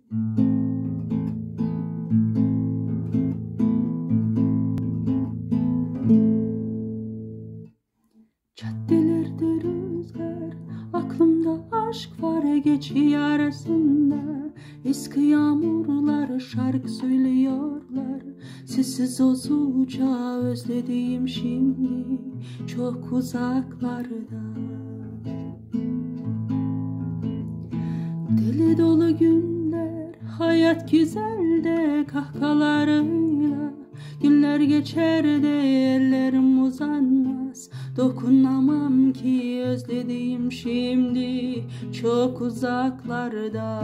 Caddelerde rüzgar, aklımda aşk var geçiyor arasında. Eski yağmurlar şarkı söylüyorlar, sessiz olunca özlediğim şimdi çok uzaklarda. Deli dolu günler, hayat güzel de kahkahalarıyla. Günler geçer de ellerim uzanmaz, dokunamam ki özlediğim şimdi çok uzaklarda.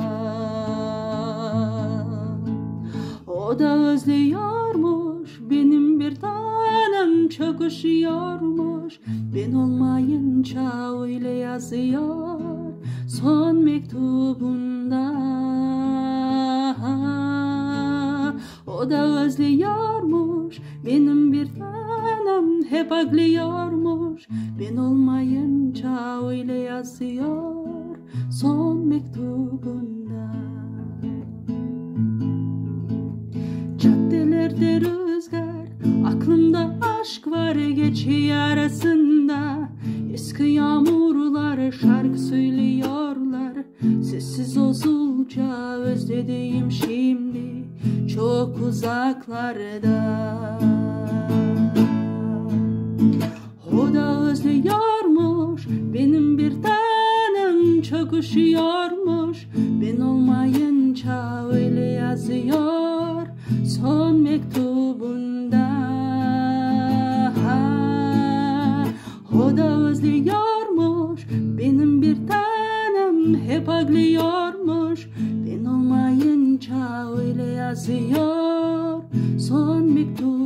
O da özlüyormuş, benim bir tanem çok üşüyormuş. Ben olmayınca öyle yazıyor son mektubunda. O da özlüyormuş, benim bir tanem hep ağlıyormuş. Ben olmayınca öyle yazıyor son mektubunda. Caddelerde rüzgar, aklımda aşk var geçiyor arasında. Eski yağmurlar şarkı söylüyorlar, sessiz olunca özlediğim şimdi çok uzaklarda. O da özlüyormuş, benim bir tanem çok üşüyormuş. Ben olmayınca öyle yazıyor son mektubunda. O da özlüyormuş, benim bir tanem hep ağlıyormuş. Ben olmayınca öyle yazıyor son mektup.